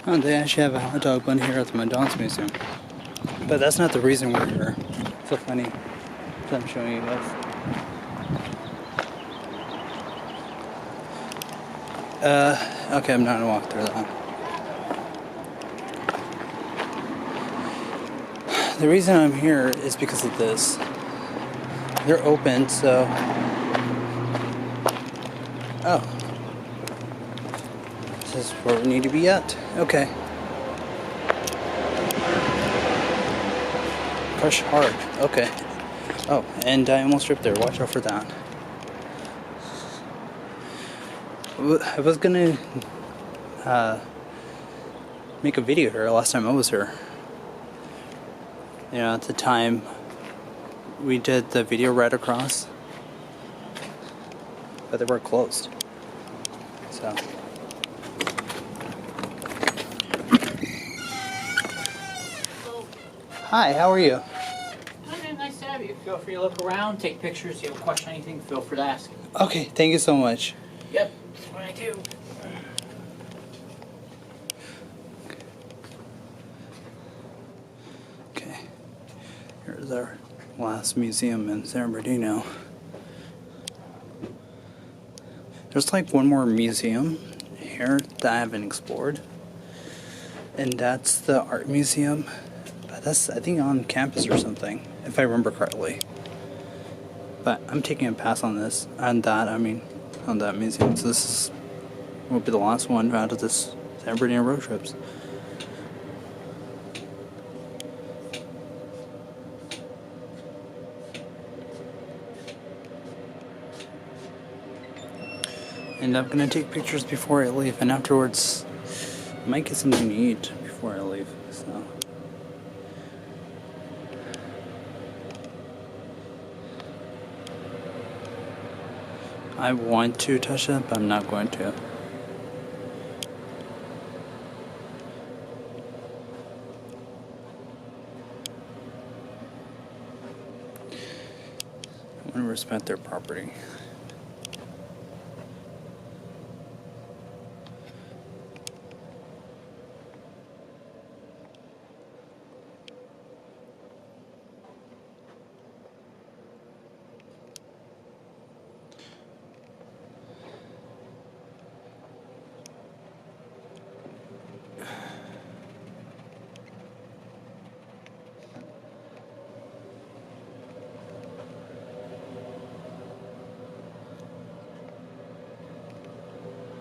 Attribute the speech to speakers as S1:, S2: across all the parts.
S1: Oh, they actually have a hot dog bun here at the McDonald's Museum. But that's not the reason we're here. It's so funny that I'm showing you guys. Okay, I'm not gonna walk through that. The reason I'm here is because of this. They're open, so... Oh. This is where we need to be at. Okay. Push hard. Okay. Oh, and I almost tripped there. Watch out for that. I was gonna make a video here last time I was here. You know, at the time we did the video right across, but they were closed. So. Hi, how are you?
S2: Okay, nice to have you. Feel free to look around, take pictures. If you have a question, anything, feel free to ask.
S1: Okay, thank you so much.
S2: Yep, that's what I do.
S1: Okay, here's our last museum in San Bernardino. There's like one more museum here that I haven't explored, and that's the art museum. But that's, I think, on campus or something, if I remember correctly. But I'm taking a pass on this, on that museum. So this will be the last one out of this San Bernardino road trips. And I'm gonna take pictures before I leave, and afterwards I might get something to eat before I leave. So I want to touch it, but I'm not going to. I want to respect their property.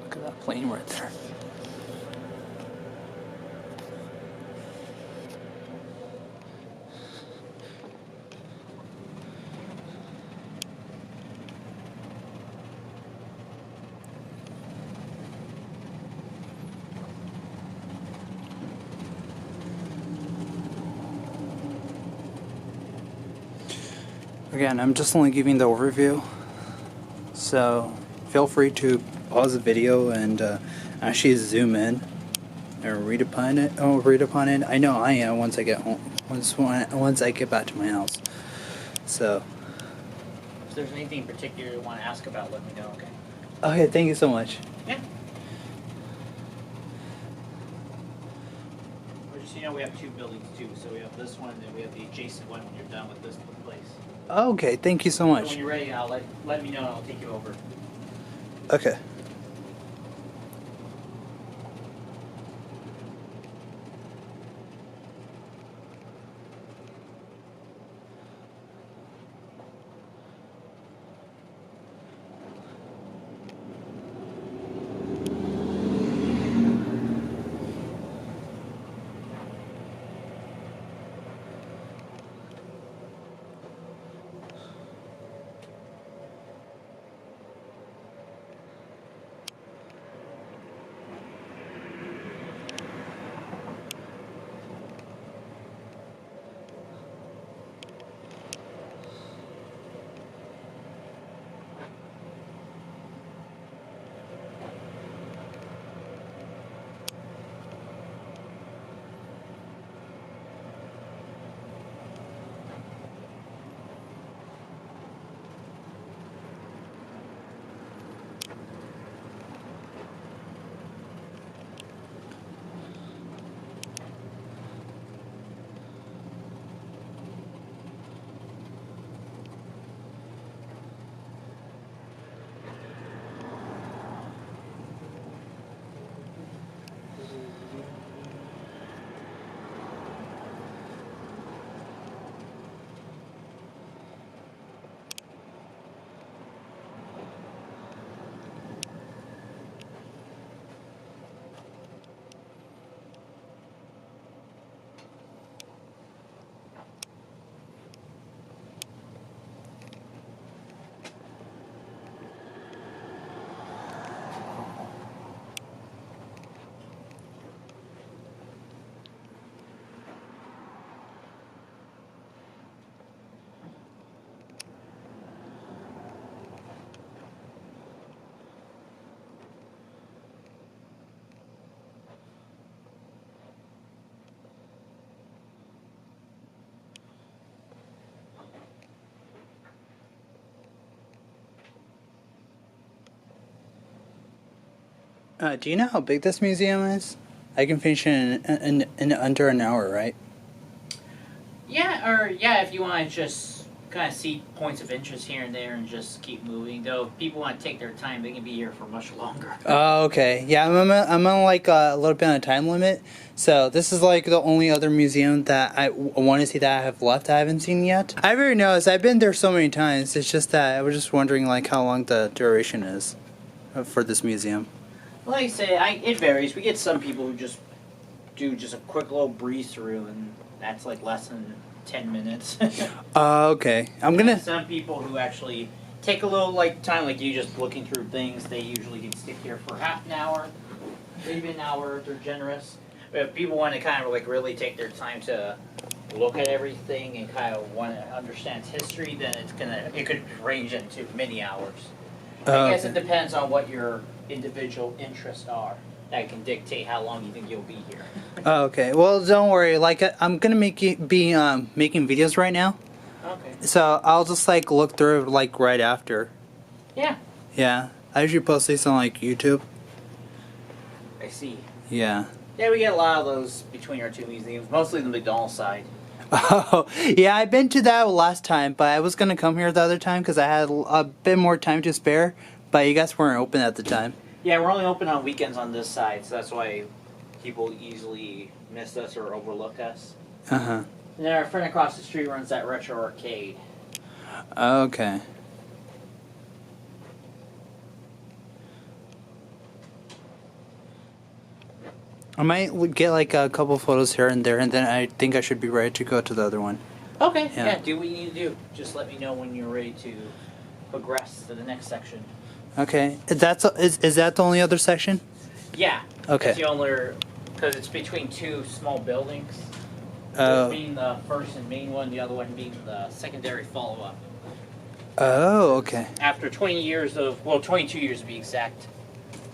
S1: Look at that plane right there. Again, I'm just only giving the overview, so feel free to pause the video and actually zoom in and read upon it. I know I am once I get home, once I get back to my house. So.
S2: If there's anything in particular you want to ask about, let me know, okay?
S1: Okay, thank you so much.
S2: Yeah. Well, just so you know, we have two buildings too. So we have this one, and then we have the adjacent one when you're done with this place.
S1: Okay, thank you so
S2: So
S1: much.
S2: when you're ready, let me know, and I'll take you over.
S1: Okay. Do you know how big this museum is? I can finish it in under an hour, right?
S2: Yeah, if you want to just kind of see points of interest here and there and just keep moving. Though if people want to take their time, they can be here for much longer.
S1: Oh, okay. Yeah, I'm on like a little bit on a time limit. So this is like the only other museum that I want to see that I have left I haven't seen yet. I've already noticed. I've been there so many times. It's just that I was just wondering like how long the duration is for this museum.
S2: Like I say, it varies. We get some people who just do just a quick little breeze through, and that's like less than 10 minutes.
S1: Okay. I'm gonna.
S2: Some people who actually take a little like time, like you, just looking through things. They usually can stick here for half an hour, maybe an hour if they're generous. But if people want to kind of like really take their time to look at everything and kind of want to understand its history, then it could range into many hours. I guess it depends on what your individual interests are. That can dictate how long you think you'll be here.
S1: Okay. Well, don't worry. Like I'm gonna be making videos right now.
S2: Okay.
S1: So I'll just like look through it like right after.
S2: Yeah.
S1: Yeah. I usually post these on like YouTube.
S2: I see.
S1: Yeah.
S2: Yeah, we get a lot of those between our two museums, mostly the McDonald's side.
S1: Oh, yeah, I've been to that last time, but I was going to come here the other time because I had a bit more time to spare, but you guys weren't open at the time.
S2: Yeah, we're only open on weekends on this side, so that's why people easily miss us or overlook us.
S1: Uh-huh.
S2: And then our friend across the street runs that retro arcade.
S1: Okay. I might get like a couple photos here and there, and then I think I should be ready to go to the other one.
S2: Okay,
S1: Yeah.
S2: yeah, do what you need to do. Just let me know when you're ready to progress to the next section.
S1: Okay. Is that the only other section?
S2: Yeah.
S1: Okay.
S2: It's the only, because it's between two small buildings.
S1: Oh.
S2: One being the first and main one, the other one being the secondary follow-up.
S1: Oh, okay.
S2: After 20 years of, well, 22 years to be exact,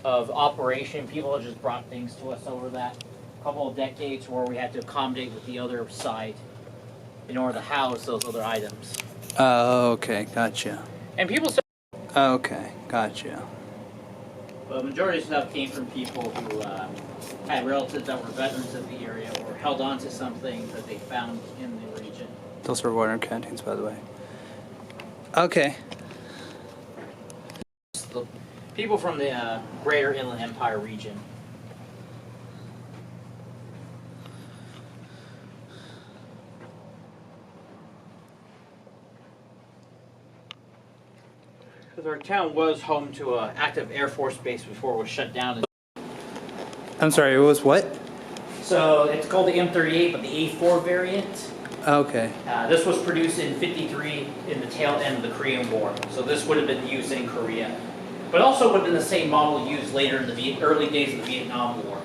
S2: of operation, people have just brought things to us over that couple of decades where we had to accommodate with the other side in order to house those other items.
S1: Oh, okay. Gotcha.
S2: And people still,
S1: Okay. Gotcha.
S2: but the majority of stuff came from people who had relatives that were veterans of the area or held on to something that they found in the region.
S1: Those are water canteens, by the way. Okay.
S2: The people from the greater Inland Empire region. Because our town was home to an active Air Force base before it was shut down.
S1: I'm sorry, it was what?
S2: So it's called the M38, but the A4 variant.
S1: Okay.
S2: This was produced in '53 in the tail end of the Korean War. So this would have been used in Korea. But also would have been the same model used later in the early days of the Vietnam War.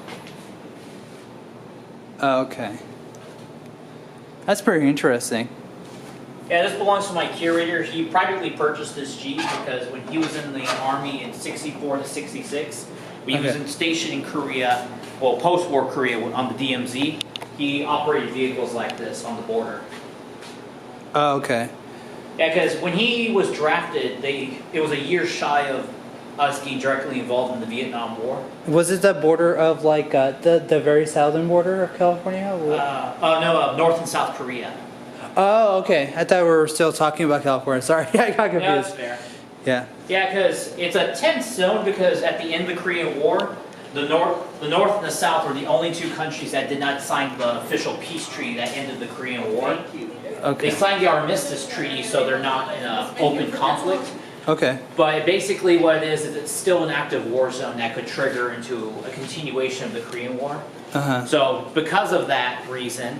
S1: Okay. That's pretty interesting.
S2: Yeah, this belongs to my curator. He privately purchased this Jeep because when he was in the Army in '64 to '66, when he was stationed in Korea, well, post-war Korea on the DMZ, he operated vehicles like this on the border.
S1: Oh, okay.
S2: Yeah, because when he was drafted, it was a year shy of us getting directly involved in the Vietnam War.
S1: Was it the border of like the very southern border of California?
S2: No, North and South Korea.
S1: Oh, okay. I thought we were still talking about California. Sorry, I got confused.
S2: Yeah, that's fair.
S1: Yeah.
S2: Yeah, because it's a tense zone because at the end of the Korean War, the North and the South were the only two countries that did not sign the official peace treaty that ended the Korean War.
S1: Okay.
S2: They signed the Armistice Treaty, so they're not in an open conflict.
S1: Okay.
S2: But basically what it is it's still an active war zone that could trigger into a continuation of the Korean War.
S1: Uh-huh.
S2: So because of that reason,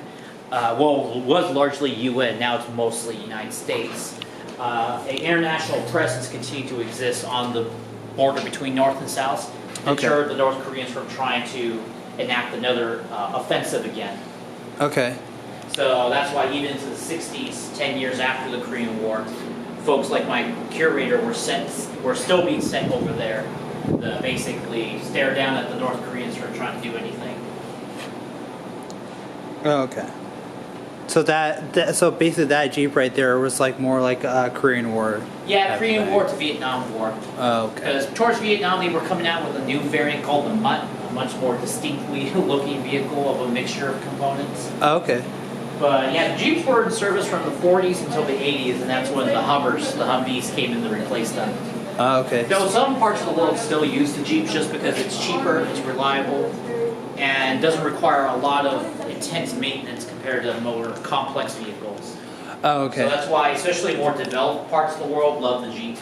S2: it was largely UN, now it's mostly United States. An international presence continued to exist on the border between North and South, to deter the North Koreans from trying to enact another offensive again.
S1: Okay.
S2: So that's why even into the 60s, 10 years after the Korean War, folks like my curator were still being sent over there to basically stare down at the North Koreans for trying to do anything.
S1: Oh, okay. So basically that Jeep right there was like more like a Korean War.
S2: Yeah,
S1: type
S2: Korean
S1: thing.
S2: War to Vietnam War.
S1: Oh, okay.
S2: Because towards Vietnam, they were coming out with a new variant called the Mutt, a much more distinctly looking vehicle of a mixture of components.
S1: Oh, okay.
S2: But yeah, the Jeeps were in service from the 40s until the 80s, and that's when the Humvees came in to replace them.
S1: Oh, okay.
S2: Though some parts of the world still use the Jeeps just because it's cheaper, it's reliable, and doesn't require a lot of intense maintenance compared to more complex vehicles.
S1: Oh, okay.
S2: So that's why, especially more developed parts of the world, love the Jeep.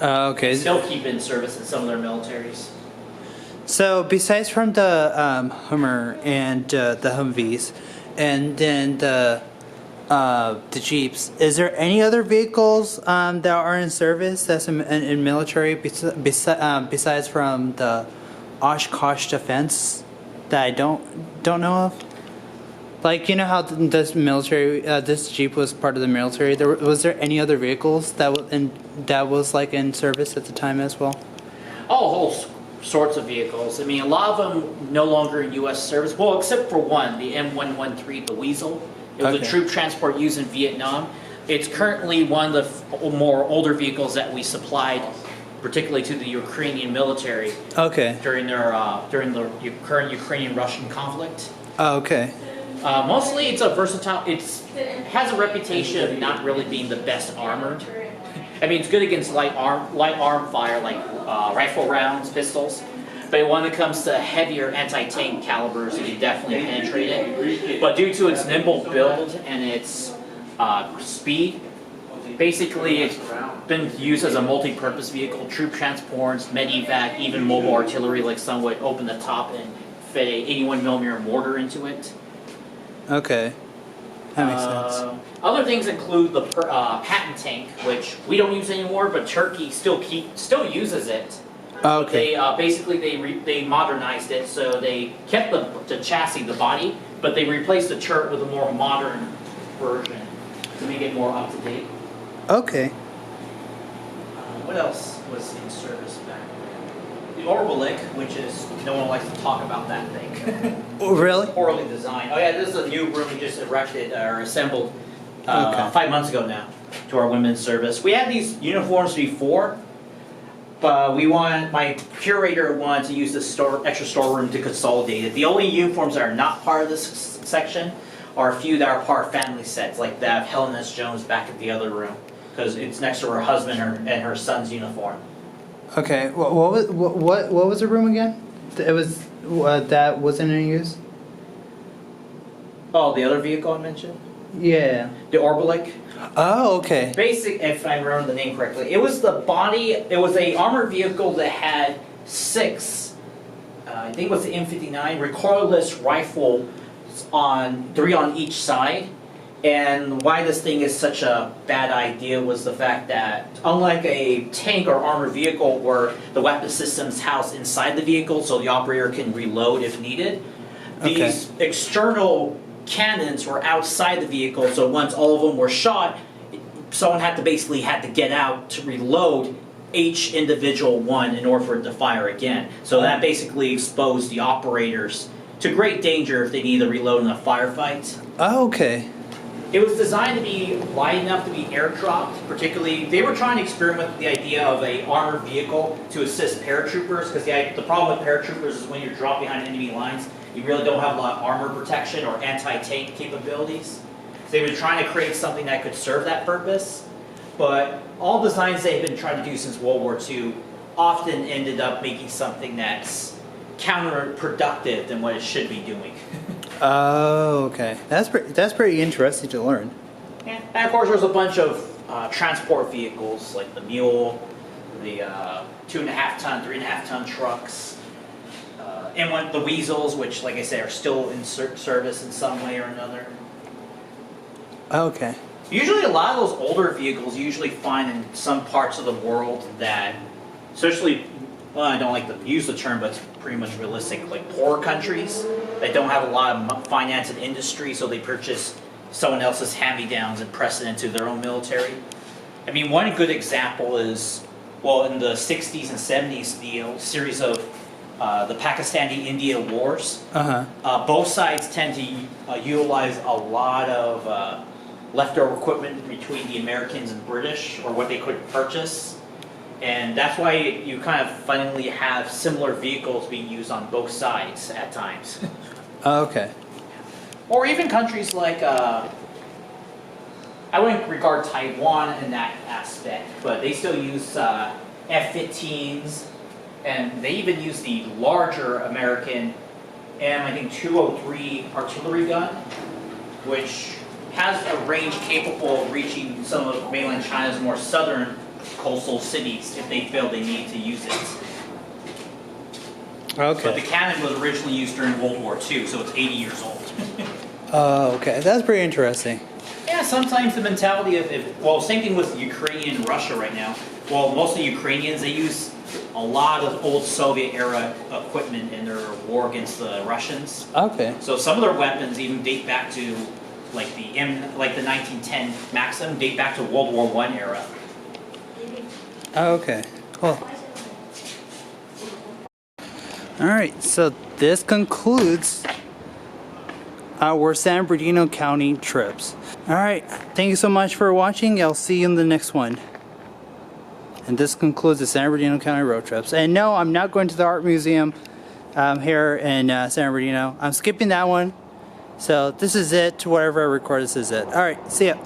S1: Oh, okay.
S2: Still keep it in service in some of their militaries.
S1: So besides from the Hummer and the Humvees, and then the Jeeps, is there any other vehicles that are in service that's in military besides from the Oshkosh Defense that I don't know of? Like, you know how this military, this Jeep was part of the military. Was there any other vehicles that was like in service at the time as well?
S2: Oh, whole sorts of vehicles. I mean, a lot of them no longer in U.S. service. Well, except for one, the M113, the Weasel. It was a troop transport used in Vietnam. It's currently one of the more older vehicles that we supplied, particularly to the Ukrainian military.
S1: Okay.
S2: During the current Ukrainian-Russian conflict.
S1: Oh, okay.
S2: Mostly, it's a versatile. It has a reputation of not really being the best armored. I mean, it's good against light arm fire, like rifle rounds, pistols. But when it comes to heavier anti-tank calibers, you can definitely penetrate it. But due to its nimble build and its speed, basically it's been used as a multi-purpose vehicle. Troop transports, medevac, even mobile artillery, like some would open the top and fit a 81mm mortar into it.
S1: Okay. That makes sense.
S2: Other things include the Patton tank, which we don't use anymore, but Turkey still uses it.
S1: Oh, okay.
S2: They modernized it, so they kept the chassis, the body, but they replaced the turret with a more modern version to make it more up to date.
S1: Okay.
S2: What else was in service back then? The Orbalic, which is no one likes to talk about that thing.
S1: Oh, really?
S2: Poorly designed. Oh yeah, this is a new room we just erected or assembled 5 months ago now to our women's service. We had these uniforms before, but my curator wanted to use this extra storeroom to consolidate it. The only uniforms that are not part of this section are a few that are part of family sets, like that of Helen S. Jones back at the other room, because it's next to her husband and her son's uniform.
S1: Okay. What was the room again? It was that wasn't in use.
S2: Oh, the other vehicle I mentioned?
S1: Yeah.
S2: The Orbalic?
S1: Oh, okay.
S2: If I remember the name correctly, it was the body, it was a armored vehicle that had 6, I think it was the M59, recoilless rifle on 3 on each side. And why this thing is such a bad idea was the fact that, unlike a tank or armored vehicle where the weapon system's housed inside the vehicle so the operator can reload if needed, these external cannons were outside the vehicle, so once all of them were shot, someone had to get out to reload each individual one in order for it to fire again. So that basically exposed the operators to great danger if they need to reload in a firefight.
S1: Oh, okay.
S2: It was designed to be light enough to be airdropped, particularly, they were trying to experiment with the idea of an armored vehicle to assist paratroopers, because the problem with paratroopers is when you're dropped behind enemy lines, you really don't have a lot of armor protection or anti-tank capabilities. So they were trying to create something that could serve that purpose, but all designs they've been trying to do since World War II often ended up making something that's counterproductive than what it should be doing.
S1: Oh, okay. That's pretty interesting to learn.
S2: Yeah. And of course there's a bunch of transport vehicles like the Mule, the 2.5 ton, 3.5 ton trucks, and the Weasels, which like I said are still in service in some way or another.
S1: Okay.
S2: Usually a lot of those older vehicles you usually find in some parts of the world that, especially, well, I don't like to use the term, but it's pretty much realistic, like poor countries that don't have a lot of finance and industry, so they purchase someone else's hand-me-downs and press it into their own military. I mean, one good example is, well, in the 60s and 70s, the series of the Pakistani-India wars.
S1: Uh-huh.
S2: Both sides tend to utilize a lot of leftover equipment between the Americans and British, or what they could purchase. And that's why you kind of finally have similar vehicles being used on both sides at times.
S1: Okay.
S2: Or even countries like, I wouldn't regard Taiwan in that aspect, but they still use F-15s, and they even use the larger American M203 artillery gun, which has a range capable of reaching some of mainland China's more southern coastal cities if they feel they need to use it.
S1: Okay.
S2: But the cannon was originally used during World War II, so it's 80 years old.
S1: Oh, okay. That's pretty interesting.
S2: Yeah, sometimes the mentality of, well, same thing with Ukraine and Russia right now. Well, most of the Ukrainians, they use a lot of old Soviet-era equipment in their war against the Russians.
S1: Okay.
S2: So some of their weapons even date back to, like the 1910 Maxim, date back to World War I era.
S1: Okay. Cool. All right. So this concludes our San Bernardino County trips. All right. Thank you so much for watching. I'll see you in the next one. And this concludes the San Bernardino County road trips. And no, I'm not going to the art museum here in San Bernardino. I'm skipping that one. So this is it. Whatever I record, this is it. All right. See ya.